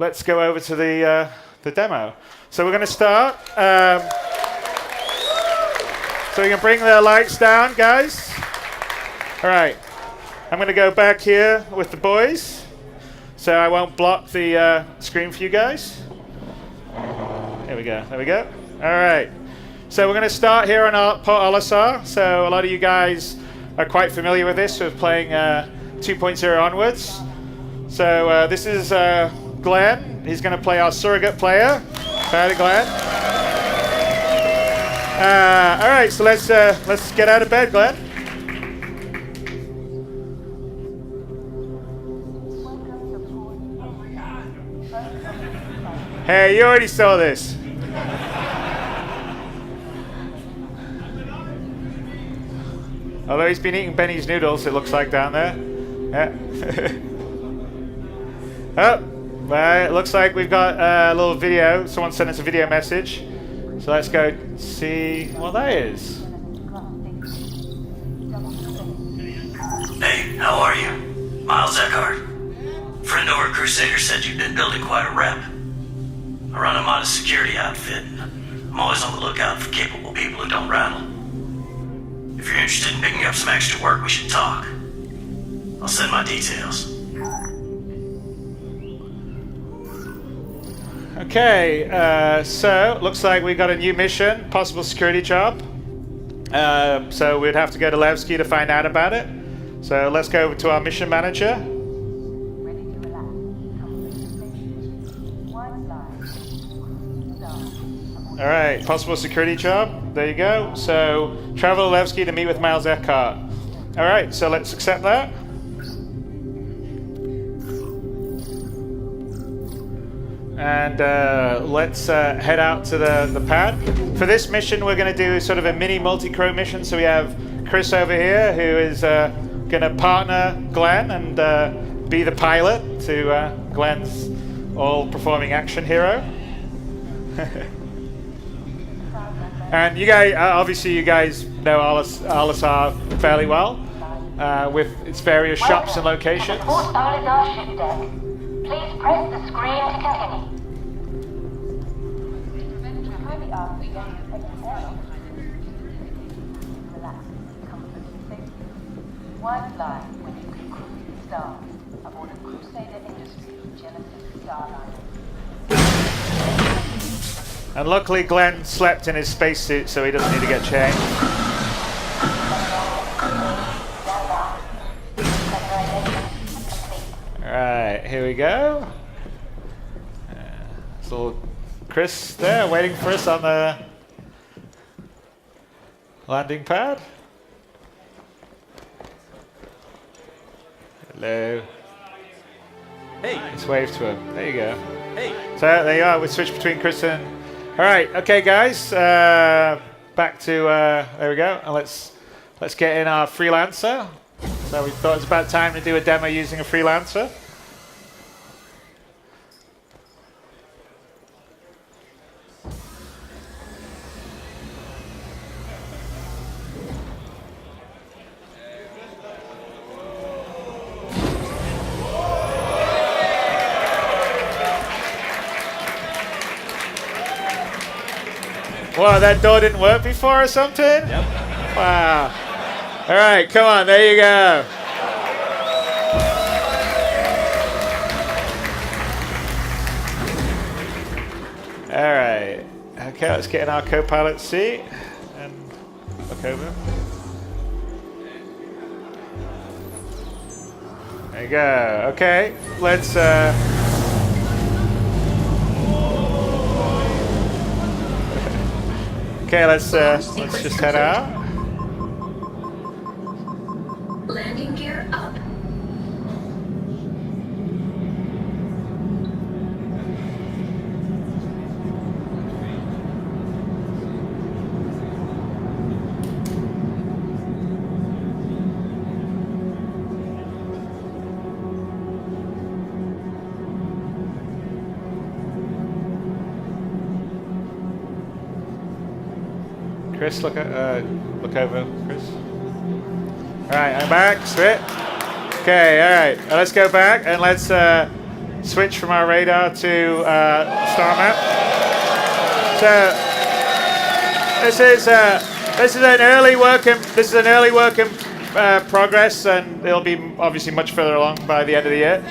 let's go over to the demo. So we're going to start. So we can bring the lights down, guys. All right. I'm going to go back here with the boys, so I won't block the screen for you guys. There we go. There we go. All right. So we're going to start here on Port Olisar. So a lot of you guys are quite familiar with this, with playing 2.0 onwards. So this is Glenn. He's going to play our surrogate player. Howdy, Glenn. All right. So let's get out of bed, Glenn. Hey, you already saw this. Although he's been eating Benny's noodles, it looks like down there. Yeah. Oh, well, it looks like we've got a little video. Someone sent us a video message. So let's go see what that is. Hey, how are you? Miles Eckhart. Friend over at Crusader said you've been building quite a rep. I run a modest security outfit. I'm always on the lookout for capable people who don't rattle. If you're interested in picking up some extra work, we should talk. I'll send my details. Okay, so looks like we got a new mission, possible security job. So we'd have to go to Levski to find out about it. So let's go over to our mission manager. All right, possible security job. There you go. So travel to Levski to meet with Miles Eckhart. All right, so let's accept that. And let's head out to the pad. For this mission, we're going to do sort of a mini multi-crew mission. So we have Chris over here, who is going to partner Glenn and be the pilot to Glenn's all-performing action hero. And you guys, obviously, you guys know Olisar fairly well, with its various shops and locations. Port Olisar ship deck. Please press the screen to continue. Wide line with you can cruise the stars aboard a Crusader Industries Genesis Starliner. And luckily Glenn slept in his spacesuit, so he doesn't need to get changed. Alright, here we go. So Chris there waiting for us on the landing pad. Hello. Hey. Let's wave to him. There you go. Hey. So there you are. We switch between Chris and... All right. Okay, guys. Back to... there we go. And let's get in our freelancer. So we thought it was about time to do a demo using a freelancer. Wow, that door didn't work before or something? Yep. Wow. All right, come on, there you go. All right. Okay, let's get in our co-pilot seat and look over. There you go. Okay, let's... Okay, let's just head out. Landing gear up. Chris, look over, Chris. All right, I'm back. Sweet. Okay, all right. Let's go back and let's switch from our radar to star map. So this is an early work in progress, and it'll be obviously much further along by the end of the year.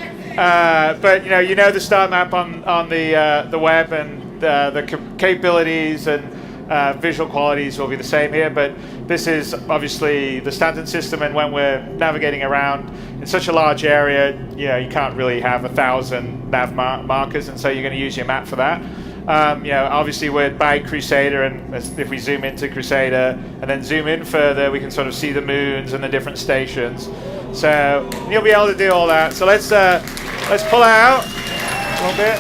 But you know the star map on the web, and the capabilities and visual qualities will be the same here. But this is obviously the standard system, and when we're navigating around in such a large area, you can't really have 1,000 nav markers, and so you're going to use your map for that. Obviously we're by Crusader, and if we zoom into Crusader and then zoom in further, we can sort of see the moons and the different stations. So you'll be able to do all that. So let's pull out a little bit.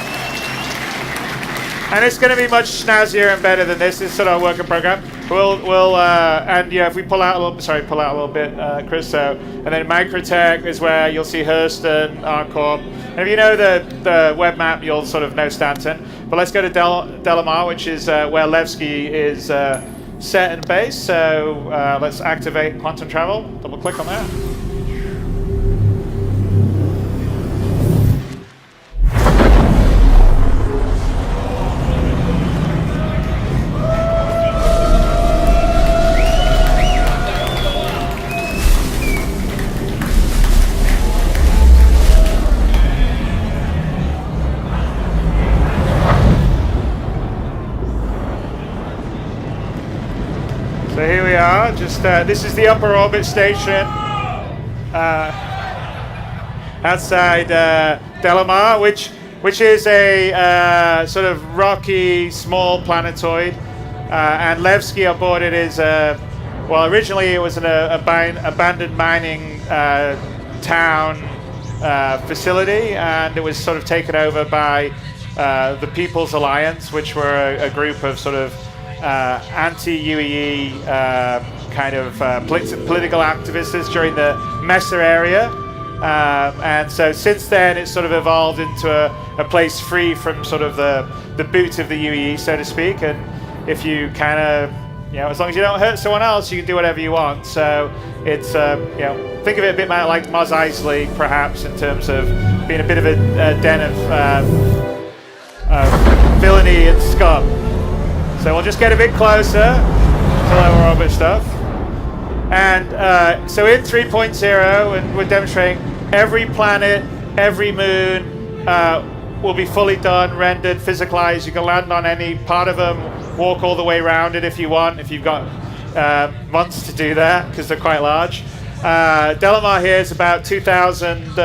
And it's going to be much snazzier and better than this. It's sort of a work in program. If we pull out a little bit, Chris. So, and then Microtech is where you'll see Hurston, Arcorp. And if you know the web map, you'll sort of know Stanton. But let's go to Delamar, which is where Levski is set and based. So let's activate quantum travel. Double click on that. So here we are, this is the upper orbit station outside Delamar, which is a sort of rocky, small planetoid. And Levski aboard it is, originally it was an abandoned mining town facility, and it was sort of taken over by the People's Alliance, which were a group of sort of anti-UEE kind of political activists during the Messer area. And so since then it's sort of evolved into a place free from sort of the boot of the UEE, so to speak. And if you kind of, as long as you don't hurt someone else, you can do whatever you want. So it's, think of it a bit like Mos Eisley, perhaps, in terms of being a bit of a den of villainy and scum. So we'll just get a bit closer to lower orbit stuff. And so in 3.0, and we're demonstrating every planet, every moon will be fully done, rendered, physicalized. You can land on any part of them, walk all the way around it if you want, if you've got months to do that, because they're quite large. Delamar here is about 2,000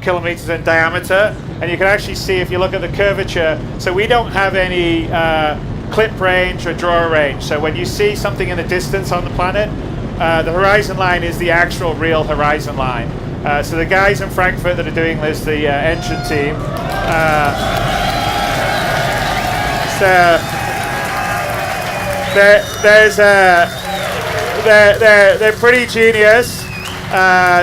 kilometers in diameter, and you can actually see if you look at the curvature. So we don't have any clip range or draw range. So when you see something in the distance on the planet, the horizon line is the actual real horizon line. So the guys in Frankfurt that are doing this, the engine team, they're pretty genius.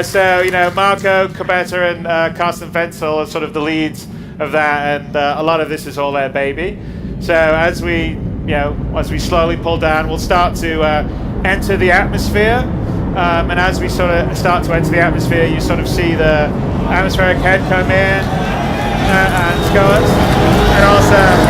So Marco Cabetta and Carsten Wenzel are sort of the leads of that, and a lot of this is all their baby. So as we slowly pull down, we'll start to enter the atmosphere, and as we sort of start to enter the atmosphere, you sort of see the atmospheric head come in and scores, and also.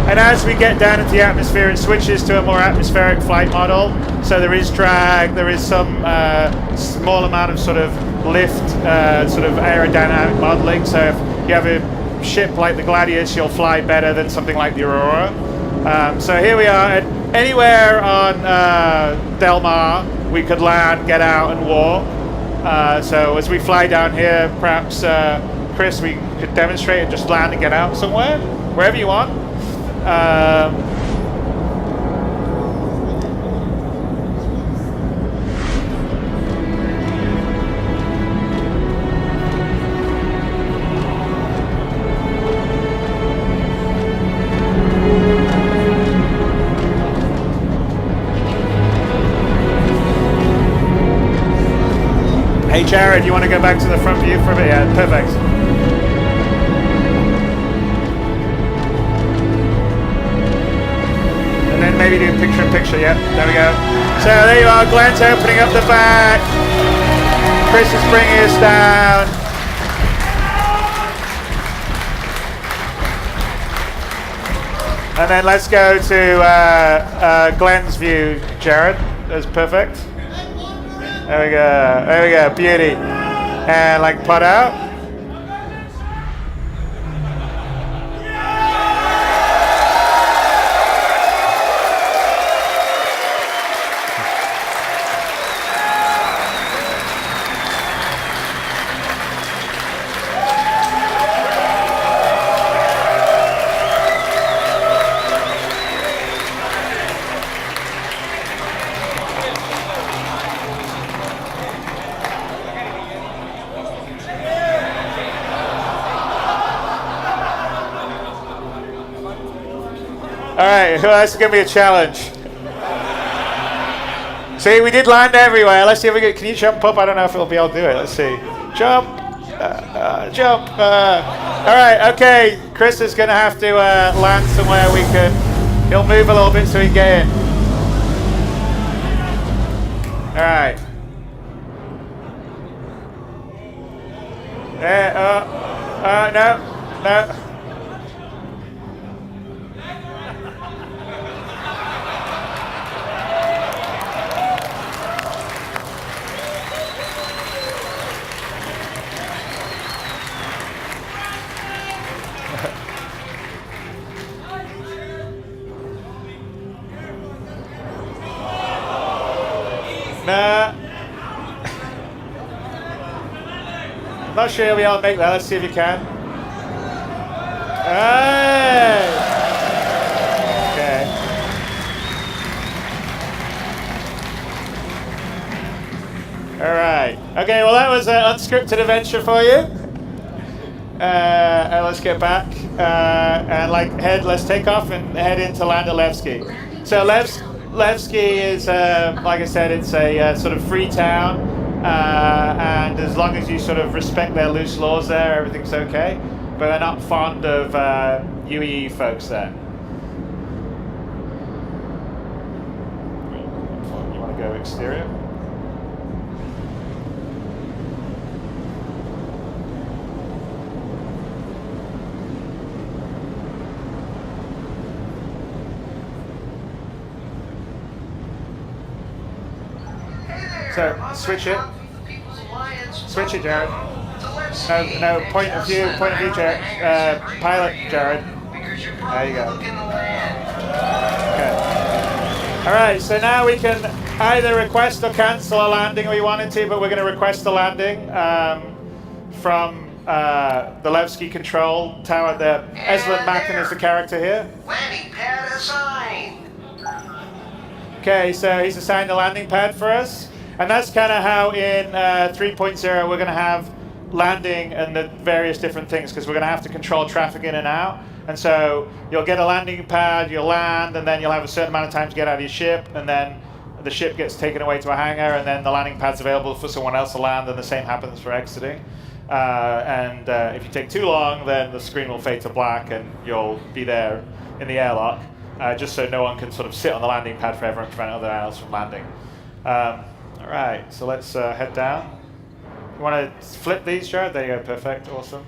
And as we get down into the atmosphere, it switches to a more atmospheric flight model. So there is drag, there is some small amount of sort of lift, sort of aerodynamic modeling. So if you have a ship like the Gladius, you'll fly better than something like the Aurora. So here we are. And anywhere on Delamar, we could land, get out, and walk. So as we fly down here, perhaps, Chris, we could demonstrate and just land and get out somewhere, wherever you want. Hey, Jared, you want to go back to the front view for a bit? Yeah, perfect. And then maybe do picture-in-picture. Yep, there we go. So there you are. Glenn's opening up the back. Chris is bringing us down. And then let's go to Glenn's view, Jared. That's perfect. There we go. There we go. Beauty. And like plot out. All right, who else is going to be a challenge? See, we did land everywhere. Let's see if we can you jump up? I don't know if we'll be able to do it. Let's see. Jump. Jump. All right, okay. Chris is going to have to land somewhere we can. He'll move a little bit so he can get in. All right. No. Nah. I'm not sure you'll be able to make that. Let's see if you can. Hey! Okay. Alright. Okay, well that was an unscripted adventure for you. And let's get back. And let's take off and head into land of Levski. So Levski is, like I said, it's a sort of free town, and as long as you sort of respect their loose laws there, everything's okay. But they're not fond of UEE folks there. You want to go exterior? So, switch it. Switch it, Jared. No, point of view, Jared. Pilot, Jared. There you go. Okay. Alright, so now we can either request or cancel a landing we wanted to, but we're going to request a landing from the Levski control tower there. Eslan Macken is the character here. Landing pad assigned. Okay, so he's assigned a landing pad for us. And that's kind of how in 3.0 we're going to have landing and the various different things, because we're going to have to control traffic in and out. And so you'll get a landing pad, you'll land, and then you'll have a certain amount of time to get out of your ship, and then the ship gets taken away to a hangar, and then the landing pad's available for someone else to land, and the same happens for exiting. If you take too long, then the screen will fade to black, and you'll be there in the airlock, just so no one can sort of sit on the landing pad forever and prevent other else from landing. All right, so let's head down. You want to flip these, Jared? There you go, perfect, awesome.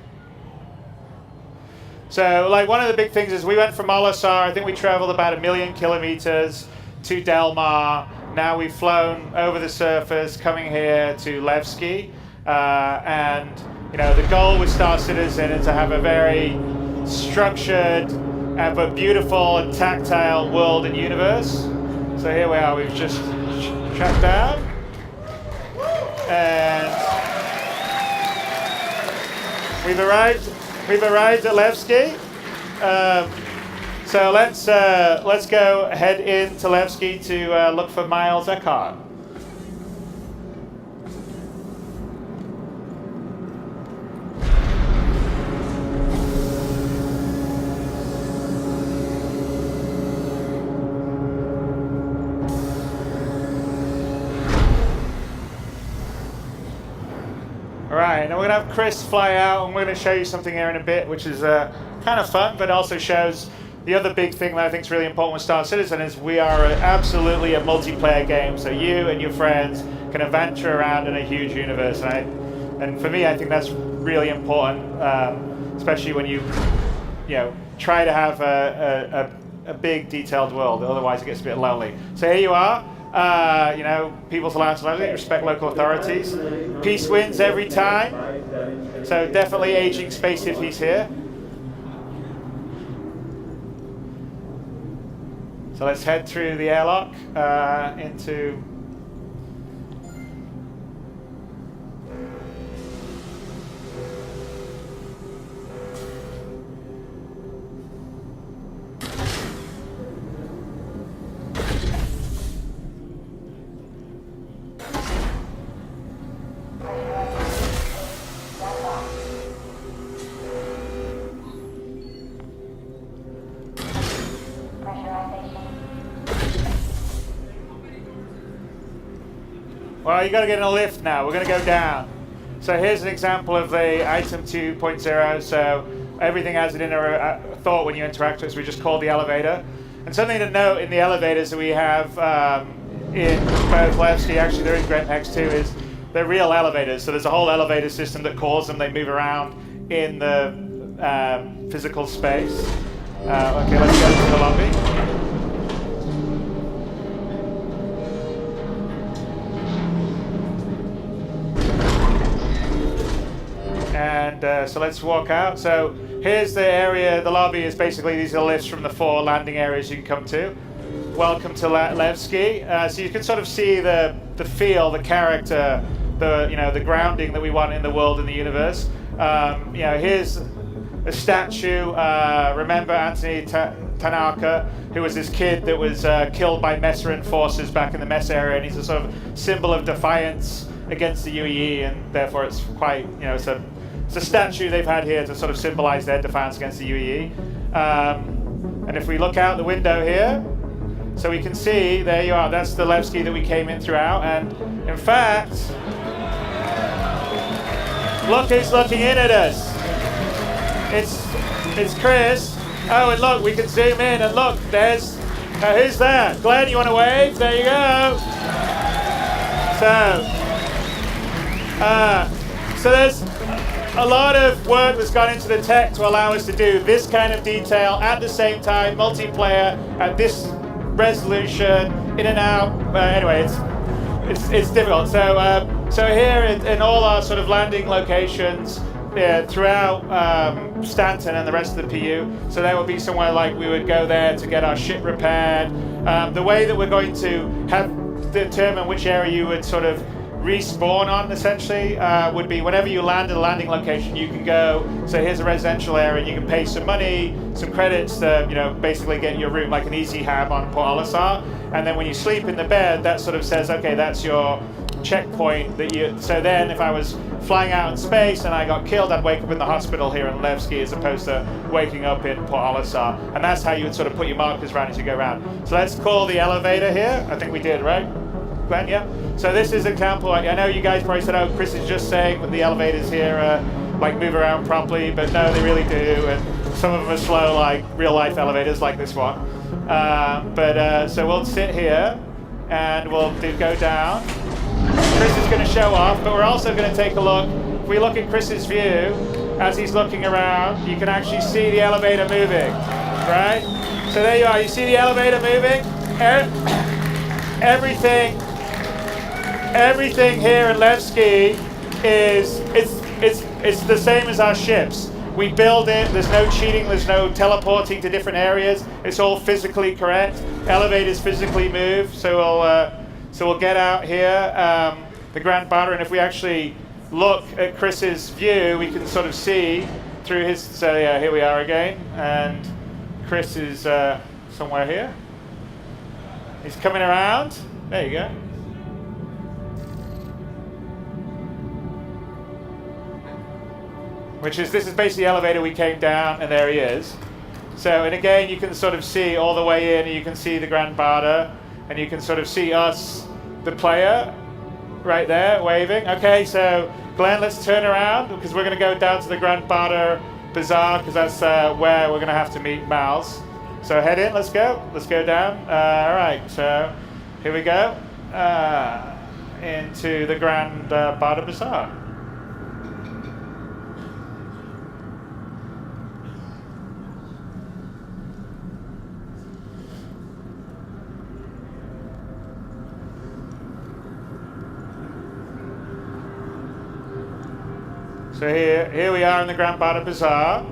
So, one of the big things is we went from Olisar, I think we traveled about 1 million kilometers to Delmar. Now we've flown over the surface, coming here to Levski. And, the goal with Star Citizen is to have a very structured but beautiful and tactile world and universe. So here we are, we've just tracked down. And we've arrived at Levski. So let's go head into Levski to look for Miles Eckhart. we're going to have Chris fly out, and we're going to show you something here in a bit, which is kind of fun, but also shows the other big thing that I think is really important with Star Citizen is we are absolutely a multiplayer game. So you and your friends can adventure around in a huge universe, and for me, I think that's really important, especially when you try to have a big, detailed world. Otherwise, it gets a bit lonely. So here you are. People's alliance, respect local authorities. Peace wins every time. So definitely aging space if he's here. So let's head through the airlock into. Well, you got to get in a lift now. We're going to go down. So here's an example of the item 2.0. So everything has an inner thought when you interact with it. So we just call the elevator. And something to note in the elevators that we have in both Levski, actually they're in Grant X2, is they're real elevators. So there's a whole elevator system that calls them. They move around in the physical space. Okay, let's go to the lobby. And so let's walk out. So here's the area, the lobby is basically, these are lifts from the 4 landing areas you can come to. Welcome to Levski. So you can sort of see the feel, the character, the grounding that we want in the world and the universe. Here's a statue. Remember Anthony Tanaka, who was this kid that was killed by Messeran forces back in the Mess area, and he's a sort of symbol of defiance against the UEE, and therefore it's quite, it's a statue they've had here to sort of symbolize their defiance against the UEE. And if we look out the window here, so we can see, there you are, that's the Levski that we came in throughout, and in fact, look who's looking in at us. It's Chris. Oh, and look, we can zoom in, and look, there's, who's that? Glenn, you want to wave? There you go. So there's a lot of work that's gone into the tech to allow us to do this kind of detail at the same time, multiplayer at this resolution, in and out. Anyway, it's difficult. So here in all our sort of landing locations throughout Stanton and the rest of the PU, so there would be somewhere like we would go there to get our ship repaired. The way that we're going to determine which area you would sort of respawn on, essentially, would be whenever you land at a landing location, you can go, so here's a residential area, and you can pay some money, some credits to, basically get your room, like an easy hab on Port Olisar. And then when you sleep in the bed, that sort of says, okay, that's your checkpoint that you, so then if I was flying out in space and I got killed, I'd wake up in the hospital here in Levski as opposed to waking up in Port Olisar. And that's how you would sort of put your markers around as you go around. So let's call the elevator here. I think we did, right? Glenn, yeah? So this is an example. I know you guys probably said, oh, Chris is just saying that the elevators here move around properly, but no, they really do. And some of them are slow, like real life elevators like this one. So we'll sit here and we'll go down. Chris is going to show off, but we're also going to take a look. If we look at Chris's view, as he's looking around, you can actually see the elevator moving, right? So there you are. You see the elevator moving? Everything here in Levski it's the same as our ships. We build it. There's no cheating. There's no teleporting to different areas. It's all physically correct. Elevators physically move. So we'll get out here, the Grand Barter, and if we actually look at Chris's view, we can sort of see through his. So yeah, here we are again, and Chris is somewhere here. He's coming around. There you go. This is basically the elevator we came down, and there he is. So, and again, you can sort of see all the way in, and you can see the Grand Barter, and you can sort of see us, the player, right there, waving. Okay, so Glenn, let's turn around because we're going to go down to the Grand Barter Bazaar because that's where we're going to have to meet Miles. So head in, let's go. Let's go down. All right, so here we go into the Grand Barter Bazaar. So here we are in the Grand Barter Bazaar.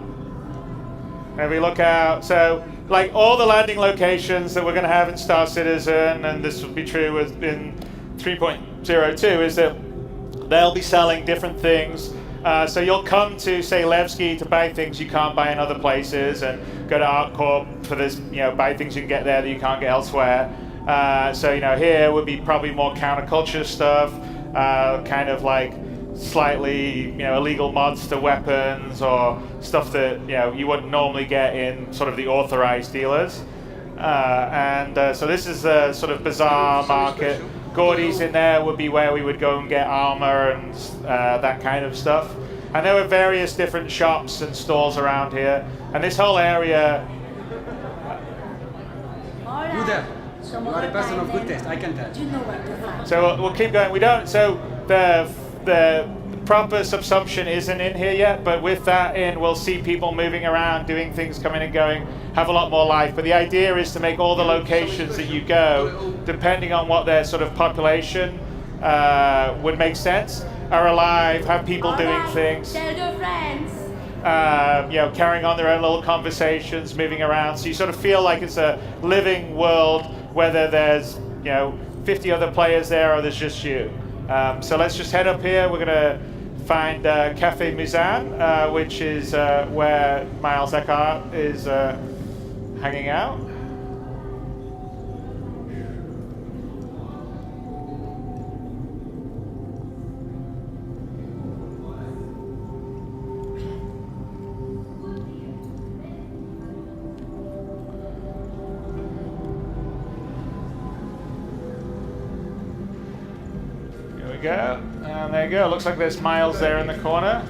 And we look out, so like all the landing locations that we're going to have in Star Citizen, and this will be true in 3.02, is that they'll be selling different things. So you'll come to, say, Levski to buy things you can't buy in other places, and go to ArtCorp for this, buy things you can get there that you can't get elsewhere. So, here would be probably more counterculture stuff, kind of like slightly, illegal mods to weapons or stuff that, you wouldn't normally get in sort of the authorized dealers. So this is a sort of bizarre market. Gordy's in there would be where we would go and get armor and that kind of stuff. And there were various different shops and stores around here. And this whole area... You there. You are a person of good taste, I can tell. So we'll keep going. We don't... So the proper subsumption isn't in here yet, but with that in, we'll see people moving around, doing things, coming and going, have a lot more life. But the idea is to make all the locations that you go, depending on what their sort of population would make sense, are alive, have people doing things. Tell your friends. Carrying on their own little conversations, moving around. So you sort of feel like it's a living world, whether there's 50 other players there or there's just you. So let's just head up here. We're going to find Cafe Muzan, which is where Miles Eckhart is hanging out. Go. And there you go. Looks like there's Miles there in the corner.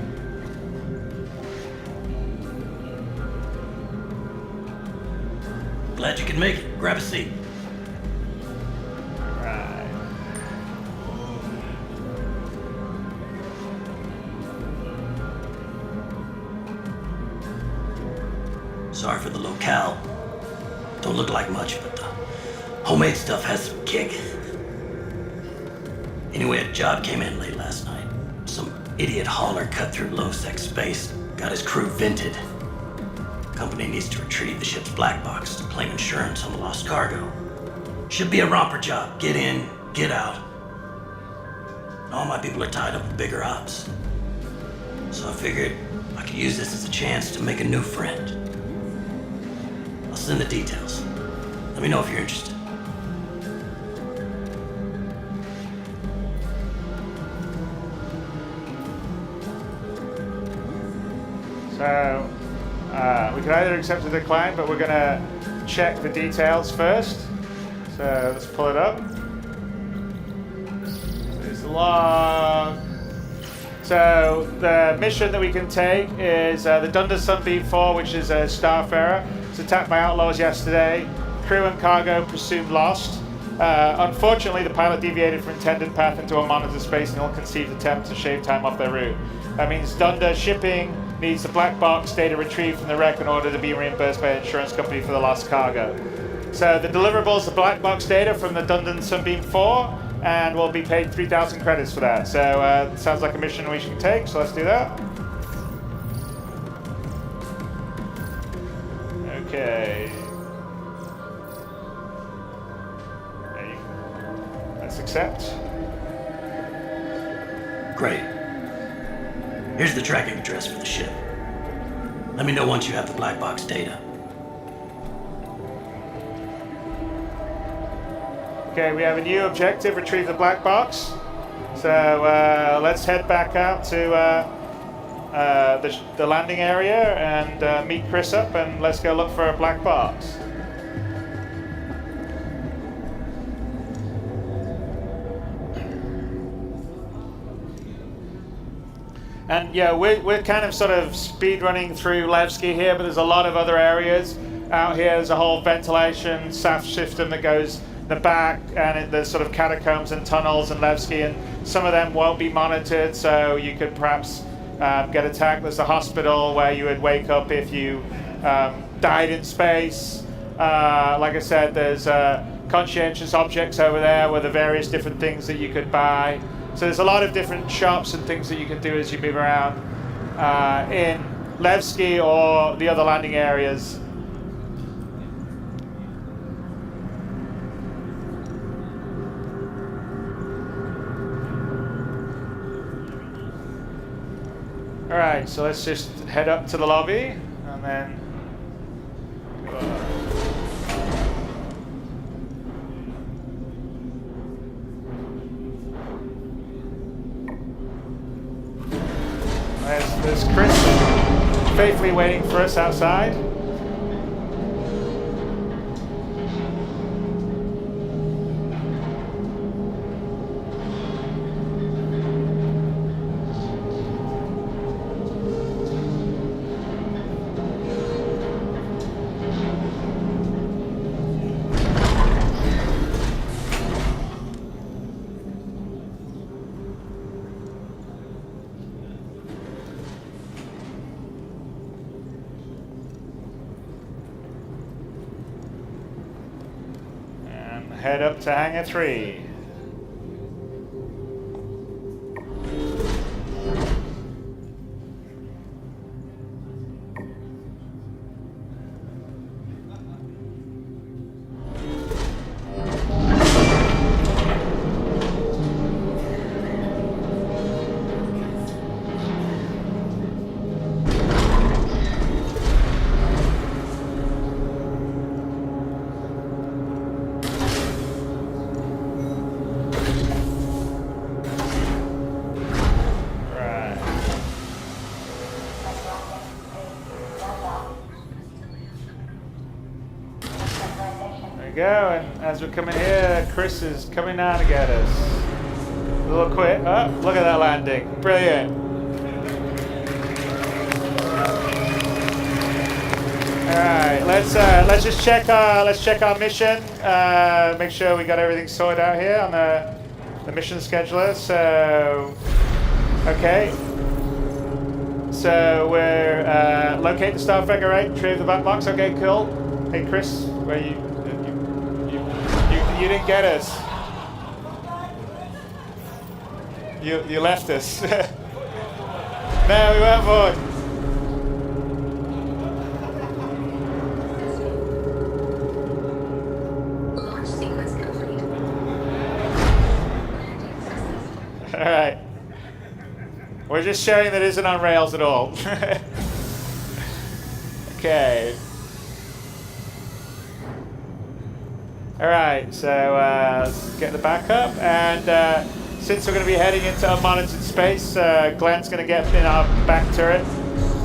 Glad you can make it. Grab a seat. Right. Sorry for the locale. Don't look like much, but the homemade stuff has some kick. Anyway, a job came in late last night. Some idiot hauler cut through low-sec space, got his crew vented. Company needs to retrieve the ship's black box to claim insurance on the lost cargo. Should be a romper job. Get in, get out. And all my people are tied up with bigger ops. So I figured I could use this as a chance to make a new friend. I'll send the details. Let me know if you're interested. So we can either accept or decline, but we're going to check the details first. So let's pull it up. There's the log. So the mission that we can take is the Dunder Sunbeam 4, which is a starfarer. It's attacked by outlaws yesterday. Crew and cargo presumed lost. Unfortunately, the pilot deviated from intended path into a monitor space and ill-conceived attempt to shave time off their route. That means Dunder Shipping needs the black box data retrieved from the wreck in order to be reimbursed by an insurance company for the lost cargo. So the deliverables, the black box data from the Dunder Sunbeam 4, and we'll be paid 3,000 credits for that. So sounds like a mission we should take, so let's do that. Okay. Let's accept. Great. Here's the tracking address for the ship. Let me know once you have the black box data. Okay, we have a new objective, retrieve the black box. So let's head back out to the landing area and meet Chris up, and let's go look for a black box. And yeah, we're kind of sort of speed running through Levski here, but there's a lot of other areas out here. There's a whole ventilation SAF system that goes the back, and there's sort of catacombs and tunnels in Levski, and some of them won't be monitored, so you could perhaps get attacked. There's a hospital where you would wake up if you died in space. Like I said, there's conscientious objects over there with the various different things that you could buy. So there's a lot of different shops and things that you can do as you move around in Levski or the other landing areas. All right, so let's just head up to the lobby and then. There's Chris faithfully waiting for us outside. Head up to Hangar 3. Go, and as we're coming here, Chris is coming down to get us. A little quick. Oh, look at that landing! Brilliant. All right, let's just check our mission. Make sure we got everything sorted out here on the mission scheduler. So, okay. So we're locate the star figure, right? Retrieve the black box. Okay, cool. Hey, Chris, where you? You didn't get us. You left us. No, we weren't bored. Launch sequence complete. All right. We're just showing that it isn't on rails at all. Okay. All right, so let's get the backup, and since we're going to be heading into unmonitored space, Glenn's going to get in our back turret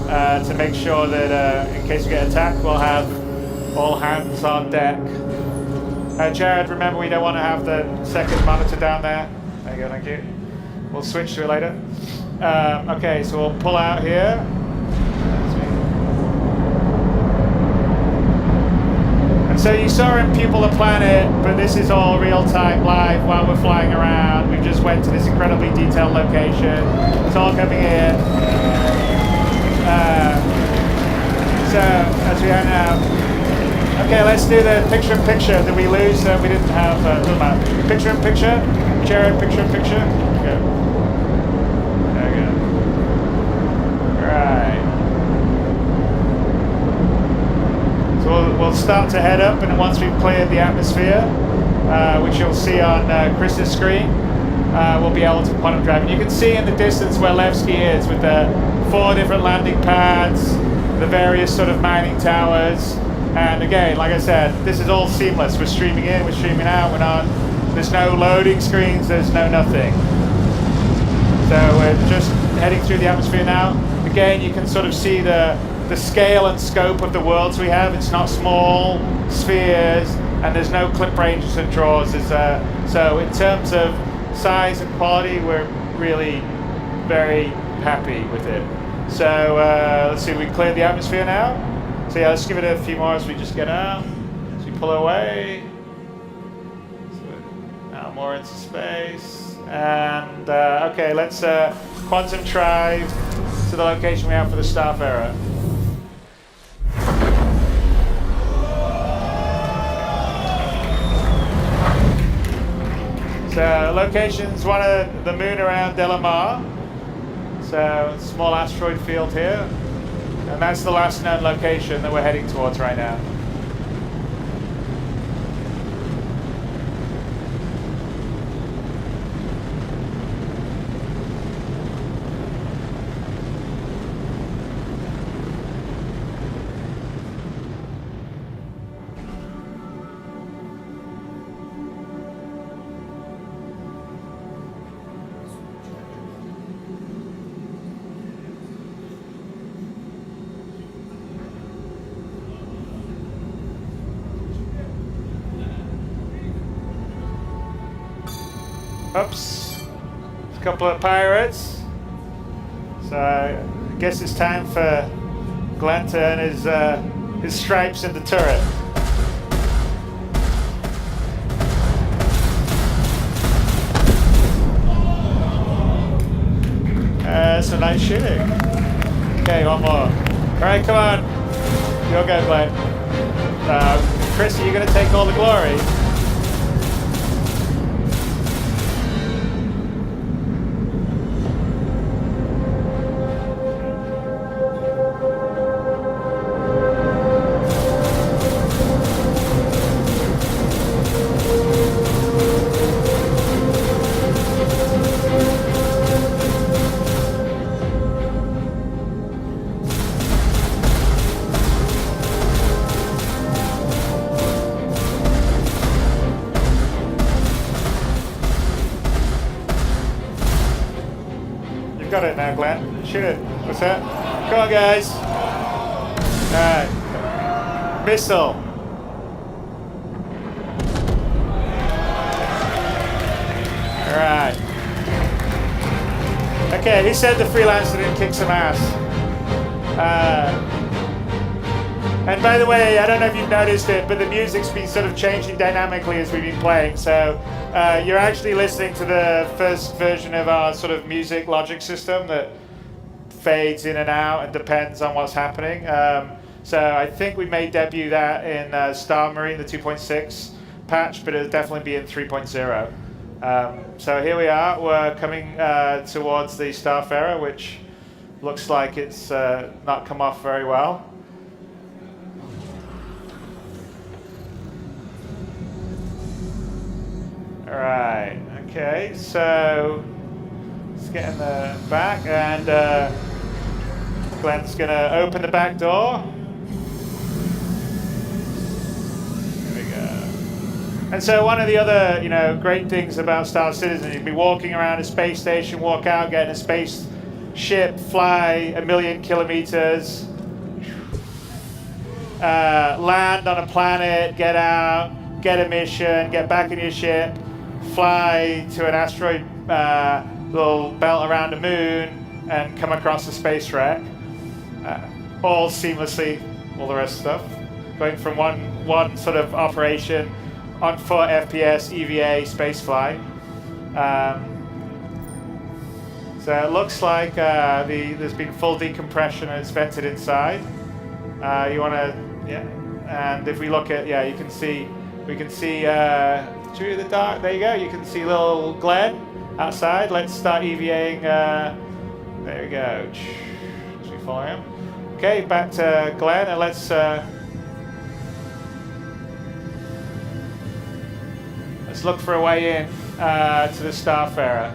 to make sure that in case we get attacked, we'll have all hands on deck. Jared, remember we don't want to have the second monitor down there. There you go, thank you. We'll switch to it later. Okay, so we'll pull out here. So you saw in People the Planet, but this is all real-time live while we're flying around. We just went to this incredibly detailed location. It's all coming in. So as we are now, okay, let's do the picture-in-picture. Did we lose? We didn't have. Doesn't matter. Picture-in-picture. Jared, picture-in-picture. Okay. There we go. Right. We'll start to head up, and once we've cleared the atmosphere, which you'll see on Chris's screen, we'll be able to quantum drive. And you can see in the distance where Levski is with the 4 different landing pads, the various sort of mining towers. And again, like I said, this is all seamless. We're streaming in, we're streaming out, there's no loading screens, there's no nothing. So we're just heading through the atmosphere now. Again, you can sort of see the scale and scope of the worlds we have. It's not small spheres, and there's no clip ranges and draws. So in terms of size and quality, we're really very happy with it. So let's see, we cleared the atmosphere now. So yeah, let's give it a few more as we just get out. As we pull away. So now more into space. And okay, let's quantum drive to the location we have for the Starfarer. So location's one of the moon around Delamar. So small asteroid field here. And that's the last known location that we're heading towards right now. Oops, a couple of pirates. So I guess it's time for Glenn to earn his stripes in the turret. Some nice shooting. Okay, one more. All right, come on. You'll go, Glenn. Chris, are you going to take all the glory? Got it now, Glenn. Shoot it. What's that? Come on, guys. Alright. Missile. Alright. Okay, he said the freelancer didn't kick some ass. And by the way, I don't know if you've noticed it, but the music's been sort of changing dynamically as we've been playing. So you're actually listening to the first version of our sort of music logic system that fades in and out and depends on what's happening. So I think we may debut that in Star Marine, the 2.6 patch, but it'll definitely be in 3.0. So here we are. We're coming towards the Starfarer, which looks like it's not come off very well. Alright, okay, so let's get in the back, and Glenn's going to open the back door. There we go. And so one of the other, great things about Star Citizen, you'd be walking around a space station, walk out, get in a spaceship, fly 1,000,000 kilometers, land on a planet, get out, get a mission, get back in your ship, fly to an asteroid little belt around a moon and come across a space wreck. All seamlessly, all the rest of stuff. Going from one sort of operation on foot, FPS, EVA, spaceflight. So it looks like there's been full decompression and it's vented inside. You want to, yeah. And if we look at, we can see through the dark. There you go. You can see little Glenn outside. Let's start EVAing. There we go. As we follow him. Okay, back to Glenn, and let's look for a way in to the Starfarer.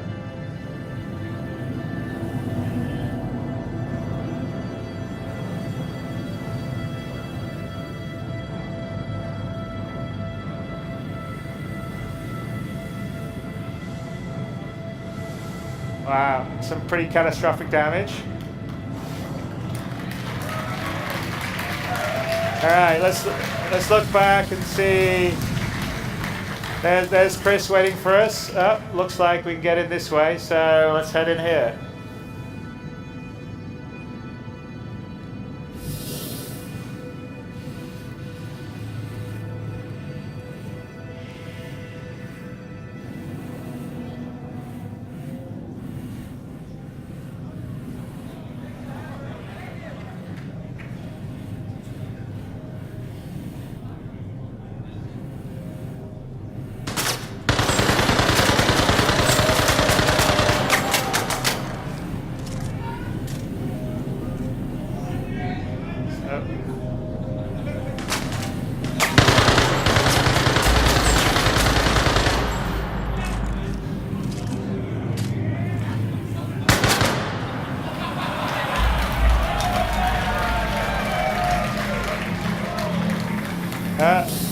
Wow, some pretty catastrophic damage. All right, let's look back and see. There's Chris waiting for us. Oh, looks like we can get in this way, so let's head in here.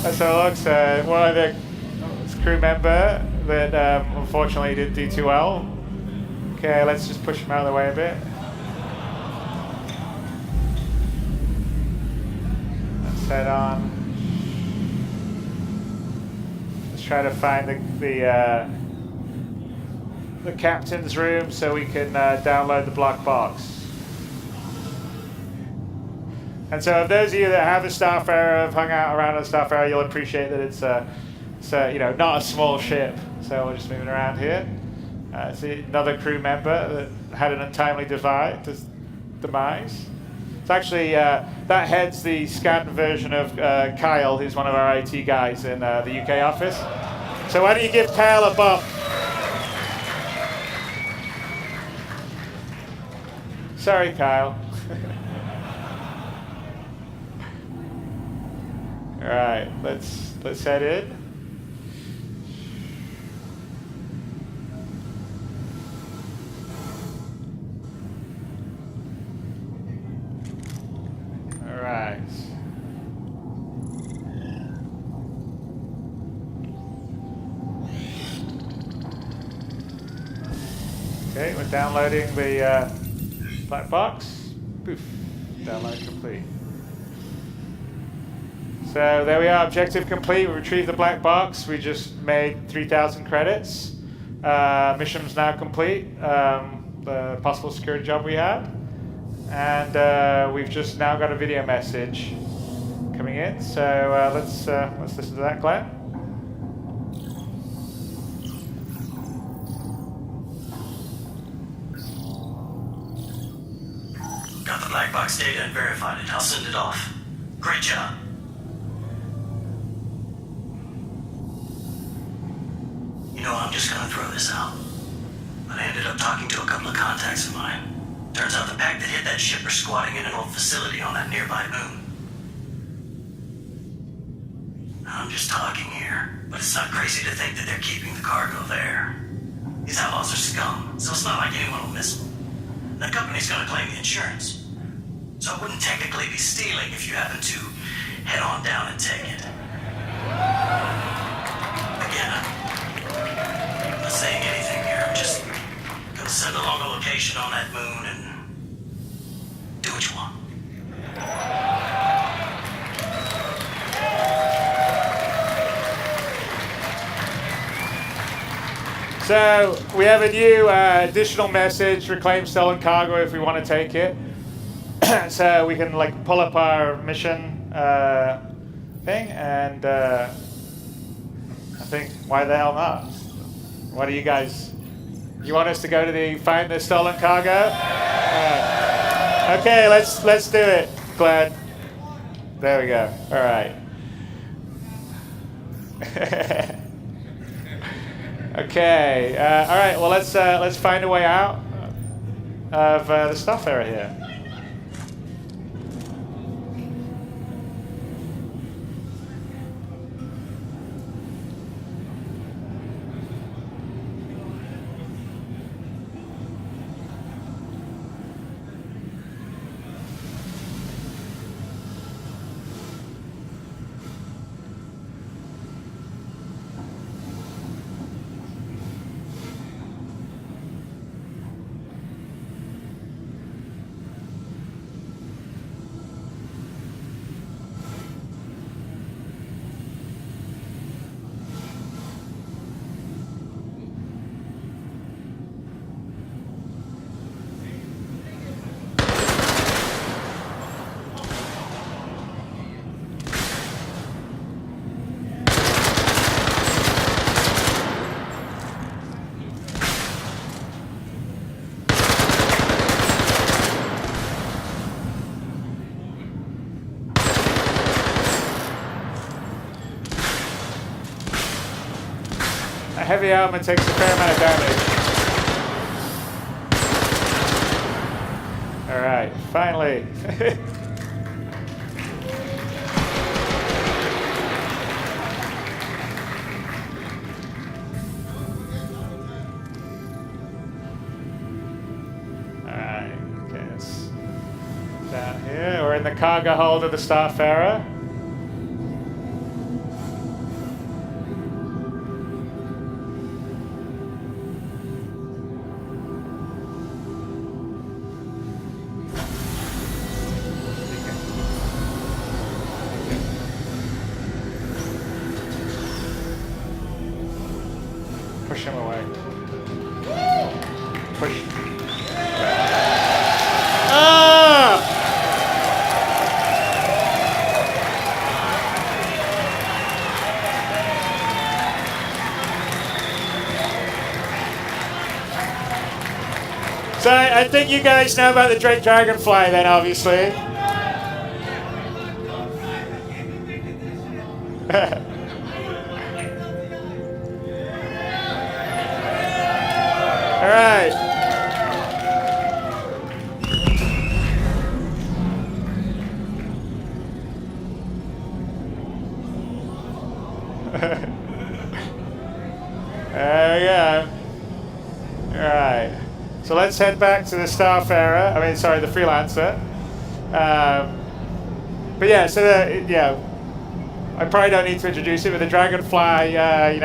Let's have a look. So one of the crew member that unfortunately didn't do too well. Okay, let's just push him out of the way a bit. Let's head on. Let's try to find the captain's room so we can download the black box. And so, if those of you that have a Starfarer, have hung out around a Starfarer, you'll appreciate that it's you know, not a small ship. So we're just moving around here. See another crew member that had an untimely demise. It's actually that heads the scan version of Kyle, who's one of our IT guys in the UK office. So why don't you give Kyle a bump? Sorry, Kyle. All right, let's head in. All right. Okay, we're downloading the black box. Poof. Download complete. So there we are, objective complete. We retrieved the black box. We just made 3,000 credits. Mission's now complete. The possible security job we had. And we've just now got a video message coming in. So let's listen to that, Glenn. Got the black box data and verified it. I'll send it off. Great job. You know, I'm just gonna throw this out. But I ended up talking to a couple of contacts of mine. Turns out the pack that hit that ship are squatting in an old facility on that nearby moon. I'm just talking here, but it's not crazy to think that they're keeping the cargo there. These outlaws are scum, so it's not like anyone will miss them. The company's gonna claim the insurance. So it wouldn't technically be stealing if you happen to head on down and take it. Again, I'm not saying anything here. I'm just gonna send along a location on that moon and do what you want. So we have a new additional message: reclaim stolen cargo if we want to take it. So we can like pull up our mission thing, and I think why the hell not? What do you guys? You want us to go to find the stolen cargo? Okay, let's do it, Glenn. There we go. All right. Okay. All right. Well, let's find a way out of the stuff area here. Heavy armor takes a fair amount of damage. All right, finally. All right, okay, it's down here. We're in the cargo hold of the Starfarer. push him away. Push. Ah! So I think you guys know about the dragonfly then, obviously. All right. There we go. All right. So let's head back to the Starfarer. I mean, sorry, the Freelancer. But yeah, so I probably don't need to introduce it, but the Dragonfly, I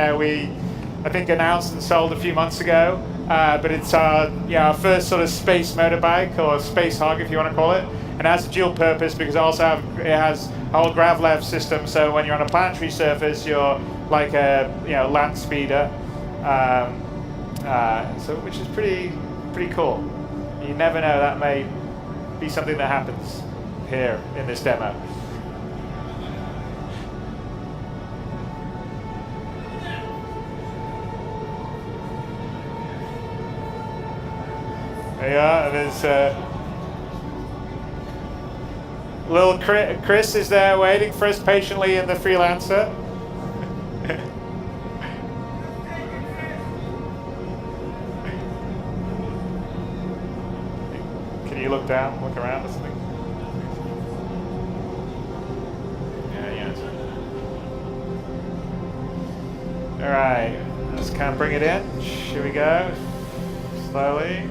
think announced and sold a few months ago. But it's our first sort of space motorbike, or space hog, if you want to call it. And it has a dual purpose because it has a whole gravlev system. So when you're on a planetary surface, you're like a land speeder. Which is pretty cool. You never know, that may be something that happens here in this demo. There you are. There's little Chris is there waiting for us patiently in the Freelancer. Can you look down, look around or something? Yeah. All right, let's kind of bring it in. Here we go, slowly.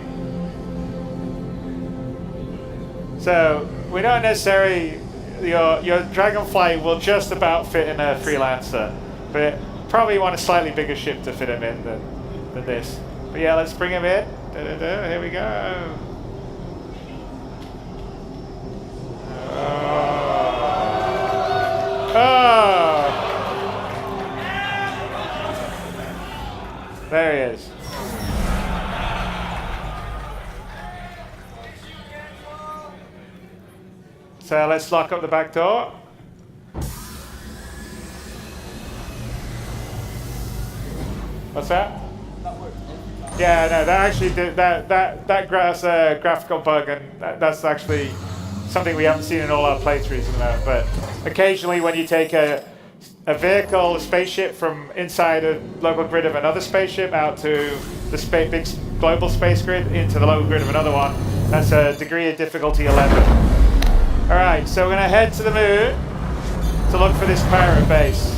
So we don't necessarily, your Dragonfly will just about fit in a Freelancer, but probably want a slightly bigger ship to fit him in than this. But yeah, let's bring him in. Here we go. Oh! There he is. So let's lock up the back door. What's that? Yeah, no, that actually did, that graphical bug, and that's actually something we haven't seen in all our playthroughs at the moment. But occasionally, when you take a vehicle, a spaceship, from inside a local grid of another spaceship out to the big global space grid into the local grid of another one, that's a degree of difficulty 11. All right, so we're going to head to the moon to look for this pirate base.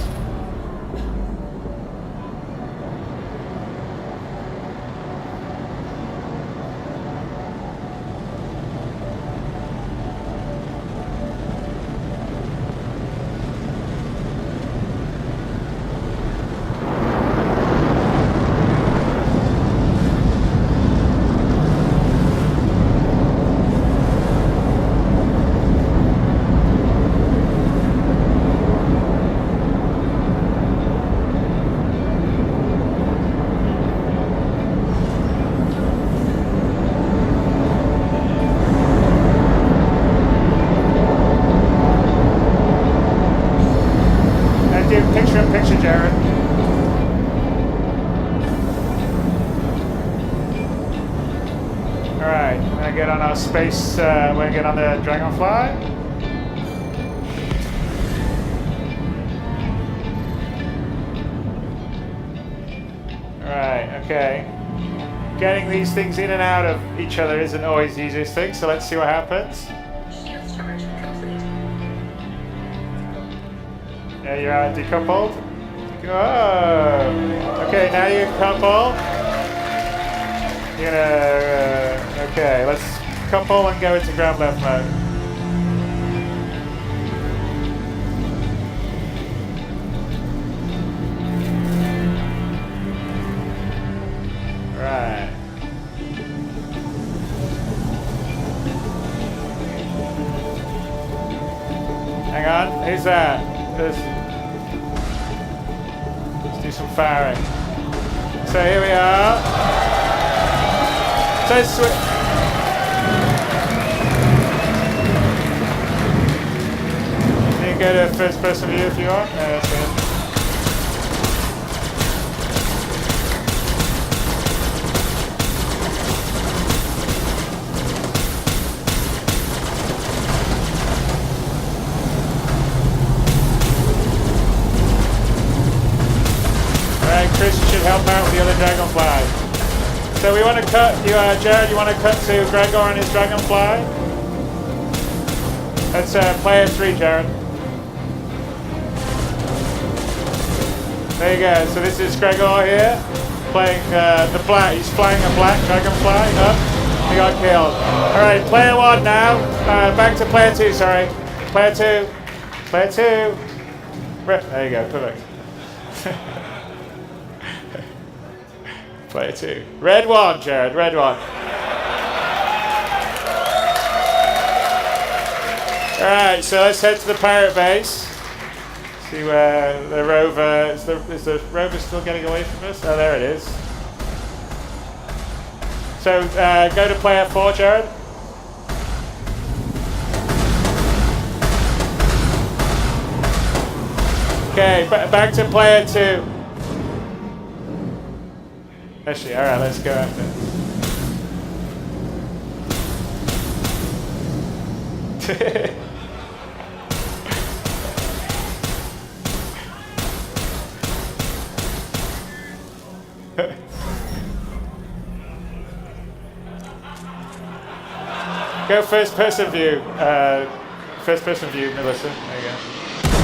Picture, Jared. All right, we're gonna get on our space. We're gonna get on the Dragonfly. All right, okay. Getting these things in and out of each other isn't always the easiest thing, so let's see what happens. Shield charge complete. Yeah, you're decoupled. Oh, okay, now you're coupled. Okay, let's couple and go into ground left mode. Right. Hang on, who's that? Let's do some firing. So here we are. So you can go to first person view if you want. That's good. Chris should help out with the other dragonfly. So we want to cut, Jared, you want to cut to Gregor and his dragonfly? That's player 3, Jared. There you go. So this is Gregor here, playing the black. He's flying a black dragonfly. Up. He got killed. All right, player 1 now. Back to player 2. Sorry, player 2. Player 2. There you go. Perfect. Player 2. Red 1, Jared. Red 1. Alright, so let's head to the pirate base. See where the rover is. The rover still getting away from us? Oh, there it is. So go to player 4, Jared. Okay, back to player 2. Actually, all right, let's go after it. Go first person view. First person view, Melissa. There you go.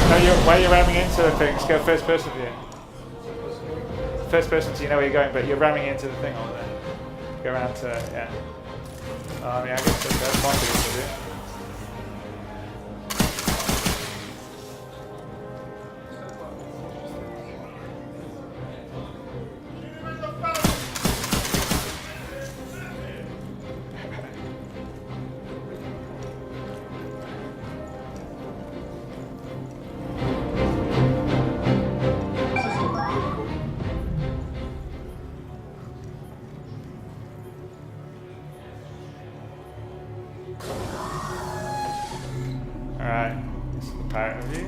No, while you're ramming into the things, go first person view. First person, so you know where you're going, but you're ramming into the thing all there. Go around to, yeah. I mean, I guess that's one thing to do. Alright, this is the pirate view.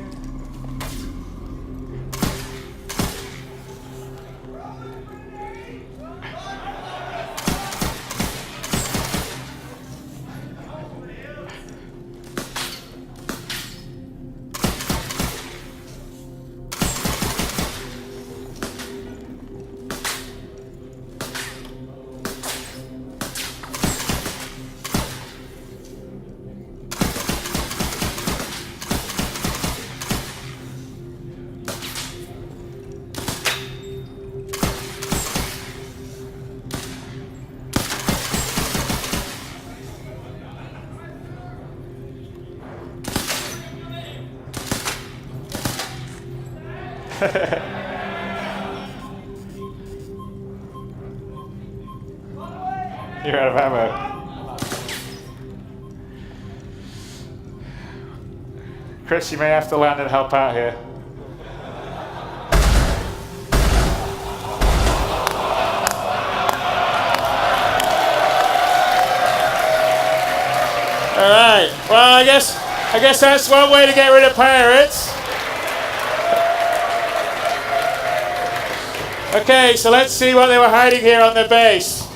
You're out of ammo. Chris, you may have to land and help out here. All right. Well, I guess that's one way to get rid of pirates. Okay, so let's see what they were hiding here on the base.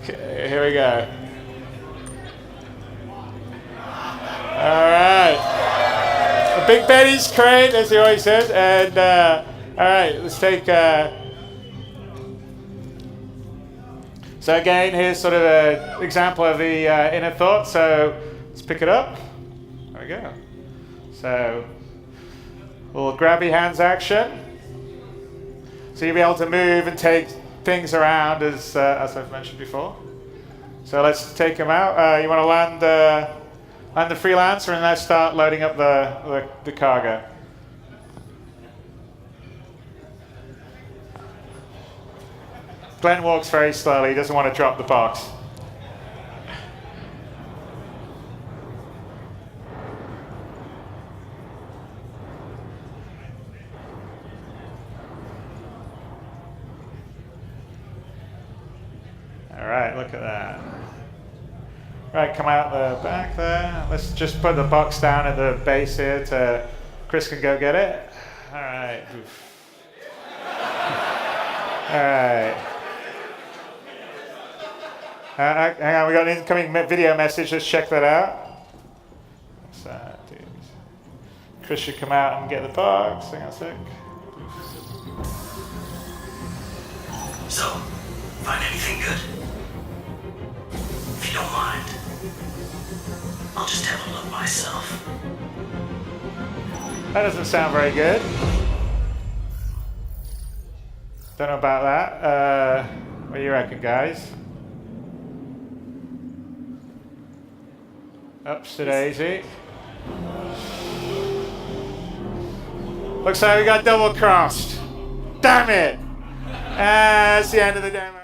Okay, here we go. All right. The Big Betty's crate, as he always says. And, all right, let's take... So again, here's sort of an example of the inner thought. So let's pick it up. There we go. So, little grabby hands action. So you'll be able to move and take things around, as I've mentioned before. So let's take them out. You want to land the freelancer, and let's start loading up the cargo. Glenn walks very slowly. He doesn't want to drop the box. Alright, look at that. Right, come out the back there. Let's just put the box down at the base here to Chris can go get it. Alright. Alright. Hang on, we got an incoming video message. Let's check that out. What's that, dude? Chris should come out and get the box. Hang on a sec. So, find anything good? If you don't mind, I'll just have a look myself. That doesn't sound very good. Don't know about that. What do you reckon, guys? Ups to daisy. Looks like we got double crossed. Damn it! That's the end of the demo.